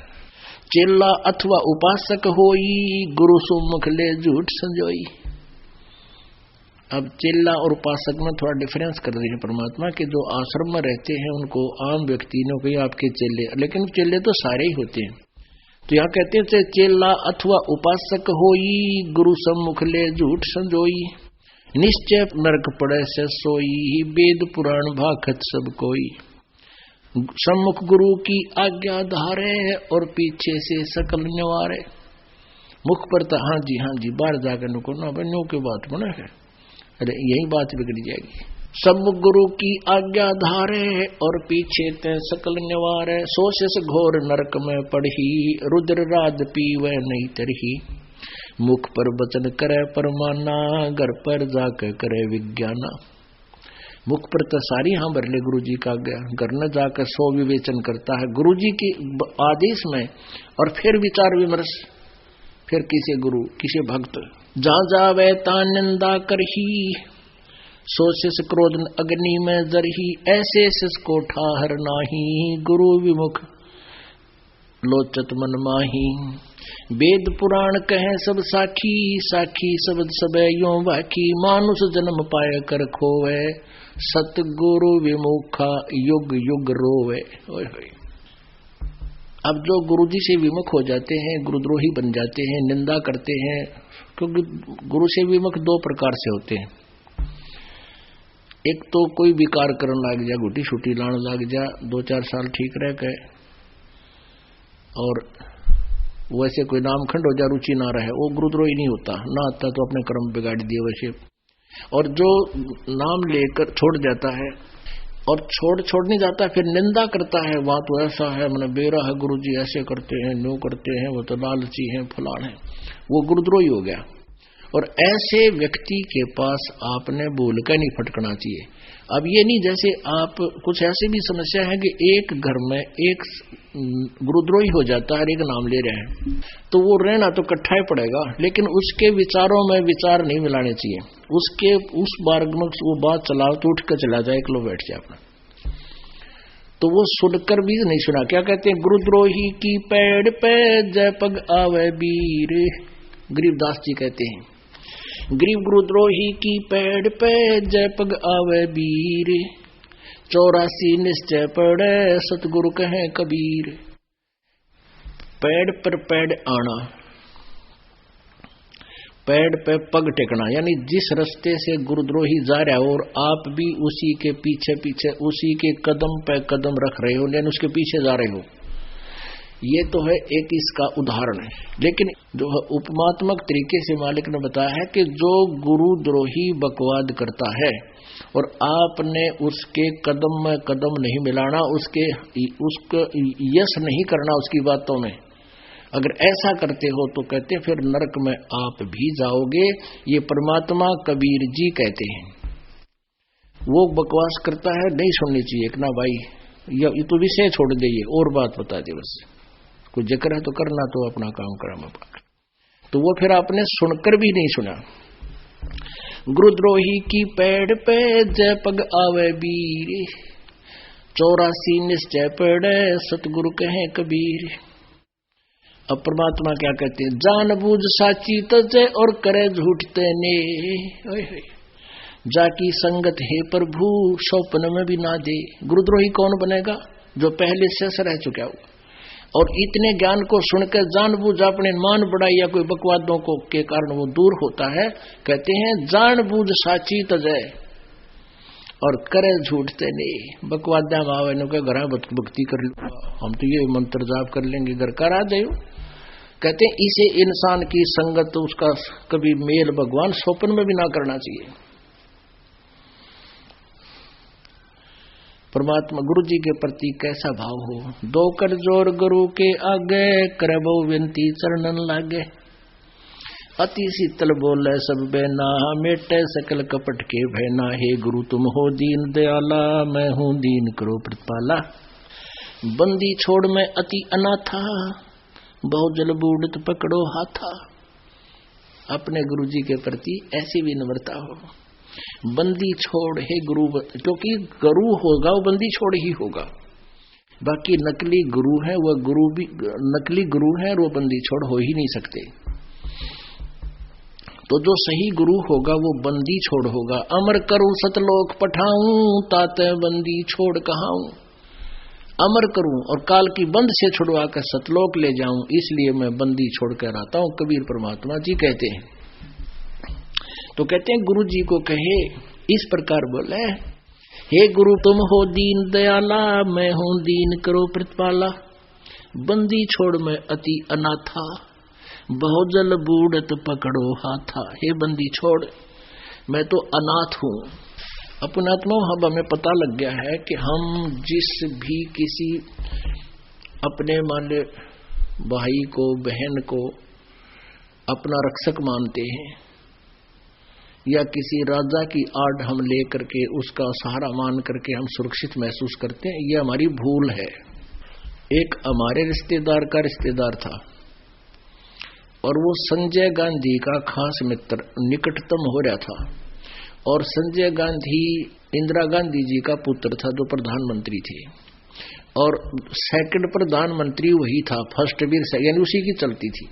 चेला अथवा उपासक होई, गुरु सुमुख ले झूठ संजोई। अब चेला और उपासक में थोड़ा डिफरेंस कर रही है परमात्मा के। जो आश्रम में रहते हैं उनको आम व्यक्ति ने कही आपके चेले, लेकिन चेले तो सारे ही होते हैं। तो यहाँ कहते हैं चेला अथवा उपासक होई, गुरु सम्मुख ले झूठ संजोई। निश्चय नरक पड़े से सोई, वेद पुराण भाखत सब कोई। सम्मुख गुरु की आज्ञा धारे, और पीछे से सकल न्यवारे। मुख पर तो हाँ जी बाहर जाकर नुको ना बनो के बात बना है, अरे यही बात बिगड़ जाएगी। सम्मुख गुरु की आज्ञा धारे, और पीछे ते सकल न्यवारे। सोशस घोर नरक में पढ़ी, रुद्र राज पीवे नहीं तरही। मुख पर वचन करे परमाना, घर पर जाकर करे विज्ञाना। मुख पर तो सारी हाँ भरले गुरु जी का आज्ञा, घर न जाकर सो विवेचन करता है गुरु जी के आदेश में, और फिर विचार विमर्श, फिर किसे गुरु किसे भक्त। जा जावे ता निंदा करही, सोशिस क्रोध अग्नि में जरही। ऐसे सिस को ठाहर नाही, गुरु विमुख लोचत मन माही। वेद पुराण कहे सब साखी, साखी शब्द सबे यों वाकी। मानुष जन्म पाए कर खोवे, सतगुरु विमुखा युग युग रोवे। अब जो गुरु जी से विमुख हो जाते हैं, गुरुद्रोही बन जाते हैं, निंदा करते हैं, क्योंकि गुरु से विमुख दो प्रकार से होते हैं। एक तो कोई विकार करने लग जा, गुटी छुटी लाने लग जा, 2-4 साल ठीक रह गए, और वैसे कोई नामखंड हो जा, रुचि ना रहे, वो गुरुद्रोही नहीं होता। ना आता तो अपने कर्म बिगाड़ दिए वैसे। और जो नाम लेकर छोड़ जाता है, और छोड़ नहीं जाता, फिर निंदा करता है, वहां तो ऐसा है, मैंने बेरा है, गुरु जी ऐसे करते हैं, न्यू करते हैं, वो तो लालची हैं, फलान है, वो गुरुद्रोही हो गया। और ऐसे व्यक्ति के पास आपने भूल कर नहीं फटकना चाहिए। अब ये नहीं, जैसे आप कुछ ऐसी भी समस्या है कि एक घर में एक गुरुद्रोही हो जाता है, एक नाम ले रहे हैं, तो वो रहना तो इकट्ठा ही पड़ेगा, लेकिन उसके विचारों में विचार नहीं मिलाने चाहिए। उसके उस मार्ग में वो बात चलाओ तो उठ कर चला जाए, एक लो बैठ जाए अपना, तो वो सुनकर भी नहीं सुना। क्या कहते हैं, गुरुद्रोही की पेड़ पे जय पग आवे बीर। गरीबदास जी कहते हैं, गरीब गुरुद्रोही की पेड़ पे जय पग आवे बीर। 84 निश्चय पड़े सतगुरु कहे कबीर। पेड़ पर पेड़ आना, पेड़ पे पग टेकना, यानी जिस रास्ते से गुरुद्रोही जा रहा हो और आप भी उसी के पीछे पीछे, उसी के कदम पे कदम रख रहे हो, लेकिन उसके पीछे जा रहे हो। ये तो है एक इसका उदाहरण है। लेकिन जो उपमात्मक तरीके से मालिक ने बताया है कि जो गुरुद्रोही बकवाद करता है और आपने उसके कदम में कदम नहीं मिलाना, उसको यश नहीं करना उसकी बातों में, अगर ऐसा करते हो तो कहते फिर नरक में आप भी जाओगे। ये परमात्मा कबीर जी कहते हैं। वो बकवास करता है, नहीं सुननी चाहिए कि ना भाई, ये तो विषय छोड़ दे, और बात बता दे, बस कुछ जिक्र है तो करना, तो अपना काम करा मैं पाकर। तो वो फिर आपने सुनकर भी नहीं सुना। गुरुद्रोही की पेड़ पे जय पग आवे बीर। 84 निश्चय पड़े सतगुरु कहे कबीर। अब परमात्मा क्या कहते हैं, जान बूझ साची तजय और करे झूठते ने। जाकी संगत है प्रभु सौपन में भी ना दे। गुरुद्रोही कौन बनेगा, जो पहले से रह चुका हो और इतने ज्ञान को सुनकर जानबूझ अपने मान बढ़ाई या कोई बकवादों को के कारण वो दूर होता है। कहते हैं जानबूझ साची तजय और करे झूठते नहीं। बकवादा मावे ने कहा घर भक्ति कर लो, हम तो ये मंत्र जाप कर लेंगे, घर का राज है। कहते हैं इसे इंसान की संगत, उसका कभी मेल भगवान स्वप्न में भी ना करना चाहिए। परमात्मा गुरु जी के प्रति कैसा भाव हो। दो कर जोर गुरु के आगे, करबो विनती चरणन लागे। अति शीतल बोले सब बेना, मेटे सकल कपट के भैना। हे गुरु तुम हो दीन दयाला, मैं हूं दीन करो प्रतिपाला। बंदी छोड़ में अति अनाथा, बहु जल बूढ़त पकड़ो हाथा। अपने गुरु जी के प्रति ऐसी विनम्रता हो। बंदी छोड़ हे गुरु, क्योंकि गुरु होगा वो बंदी छोड़ ही होगा। बाकी नकली गुरु है, वह गुरु भी नकली गुरु है और वो बंदी छोड़ हो ही नहीं सकते। तो जो सही गुरु होगा वो बंदी छोड़ होगा। अमर करूं सतलोक पठाऊं, ताते बंदी छोड़ कहाऊं। अमर करूं और काल की बंद से छुड़वा कर सतलोक ले जाऊं, इसलिए मैं बंदी छोड़ कर आता हूं, कबीर परमात्मा जी कहते हैं। तो कहते हैं गुरु जी को कहे इस प्रकार बोले, हे गुरु तुम हो दीन दयाला, मैं हूं दीन करो प्रतिपाला। बंदी छोड़ मैं अति अनाथा, बहुजल बूढ़त पकड़ो हाथा। हे बंदी छोड़, मैं तो अनाथ हूं। अपनात्मा अब हमें पता लग गया है कि हम जिस भी किसी अपने मान ले भाई को बहन को अपना रक्षक मानते हैं, या किसी राजा की आड़ हम ले करके उसका सहारा मान करके हम सुरक्षित महसूस करते हैं, यह हमारी भूल है। एक हमारे रिश्तेदार का रिश्तेदार था और वो संजय गांधी का खास मित्र, निकटतम हो रहा था। और संजय गांधी इंदिरा गांधी जी का पुत्र था जो प्रधानमंत्री थे, और सेकंड प्रधानमंत्री वही था, फर्स्ट भी यानी उसी की चलती थी।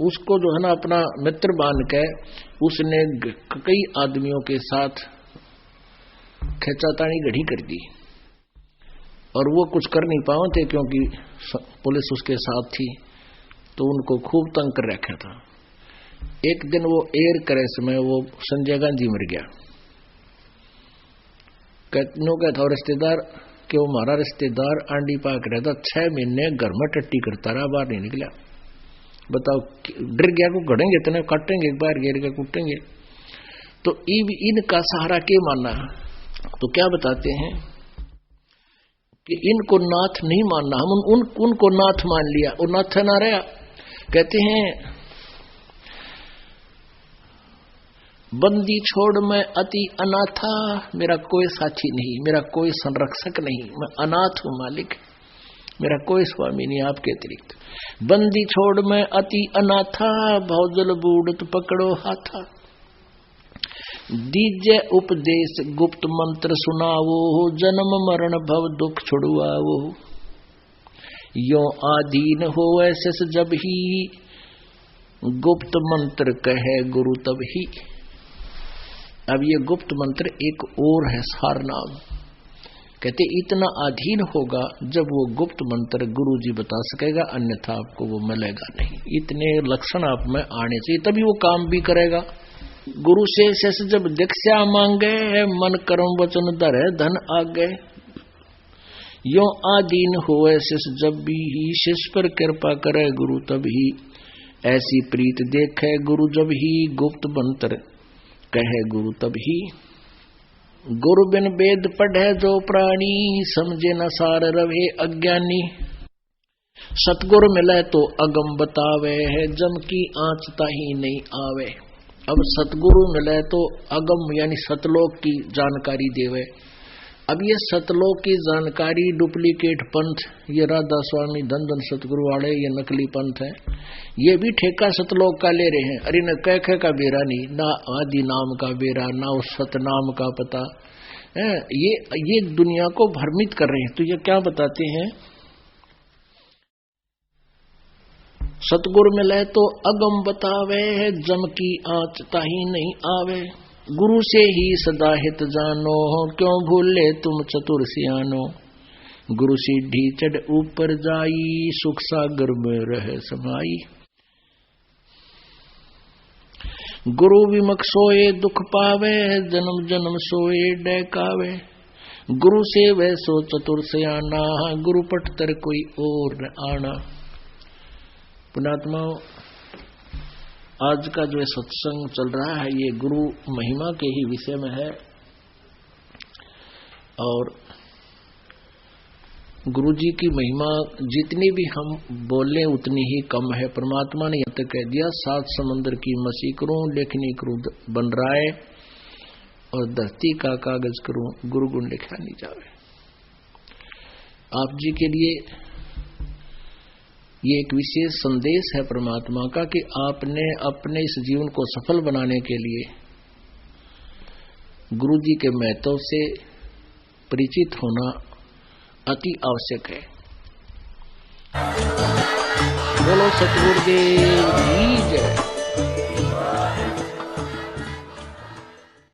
उसको जो है ना अपना मित्र मान के उसने कई आदमियों के साथ खींचातानी गढ़ी कर दी, और वो कुछ कर नहीं पाए थे क्योंकि पुलिस उसके साथ थी, तो उनको खूब तंग कर रखा था। एक दिन वो एयर क्रैश में वो संजय गांधी मर गया। कहता रिश्तेदार कि वो हमारा रिश्तेदार आंडी पाक रहता, 6 महीने घर में टट्टी करता रहा, बाहर नहीं निकला। बताओ, डर गया को गड़ेंगे इतने काटेंगे, बाहर गिर के कूटेंगे। तो इनका सहारा के मानना, तो क्या बताते हैं कि इनको नाथ नहीं मानना, हम उनको नाथ मान लिया, और नाथ ना रहा। कहते हैं बंदी छोड़ मैं अति अनाथा, मेरा कोई साथी नहीं, मेरा कोई संरक्षक नहीं, मैं अनाथ हूं मालिक, मेरा कोई स्वामी नहीं आपके अतिरिक्त। बंदी छोड़ मैं अति अनाथा, बहुजल बूढ़त पकड़ो हाथा। दीजे उपदेश गुप्त मंत्र सुनावो, जन्म मरण भव दुख छुड़वावो। यो आधीन हो ऐसे जब ही, गुप्त मंत्र कहे गुरु तब ही। अब ये गुप्त मंत्र एक और है सारनाम। कहते इतना अधीन होगा जब वो गुप्त मंत्र गुरु जी बता सकेगा, अन्यथा आपको वो मिलेगा नहीं। इतने लक्षण आप में आने चाहिए, तभी वो काम भी करेगा। गुरु से शेष जब दीक्षा मांगे, मन कर्म वचन धरे धन आगे। यो आधीन होए शिष जब भी ही, शिष पर कृपा करे गुरु तभी। ऐसी प्रीत देखे गुरु जब ही, गुप्त मंत्र कहे गुरु तभी। गुरु बिन वेद पढ़े जो प्राणी, समझे न सार रवे अज्ञानी। सतगुरु मिले तो अगम बतावे, है जम की आँच ताही नहीं आवे। अब सतगुरु मिले तो अगम यानी सतलोक की जानकारी देवे। अब ये सतलोक की जानकारी डुप्लीकेट पंथ, ये राधा स्वामी धन धन सतगुरु वाले ये नकली पंथ है, ये भी ठेका सतलोक का ले रहे हैं। अरे न कह का बेरा नहीं, ना आदि नाम का बेरा, ना उस सतनाम का पता है। ये दुनिया को भ्रमित कर रहे हैं। तो ये क्या बताते हैं, सतगुरु मिले तो अगम बतावे, जम की आँच ताही नहीं आवे। गुरु से ही सदा हित जानो, क्यों भूले तुम चतुर सियानो। गुरु सीढ़ी चढ़ ऊपर जाई, सुख सागर में रहे समाई। गुरु विमुख सोए दुख पावे, जन्म जन्म सोए डैकावे। गुरु से वह सो चतुर सियाना, गुरु पट तर कोई और न आना। पुणात्मा, आज का जो सत्संग चल रहा है ये गुरु महिमा के ही विषय में है, और गुरु जी की महिमा जितनी भी हम बोलें उतनी ही कम है। परमात्मा ने यह तक कह दिया, 7 समंदर की मसी करूं, लेखनी करूं बन राय, और धरती का कागज करूं, गुरु गुण लिखा नहीं जावे। आप जी के लिए ये एक विशेष संदेश है परमात्मा का कि आपने अपने इस जीवन को सफल बनाने के लिए गुरु जी के महत्व से परिचित होना अति आवश्यक है। बोलो सतगुरुदेव की जय।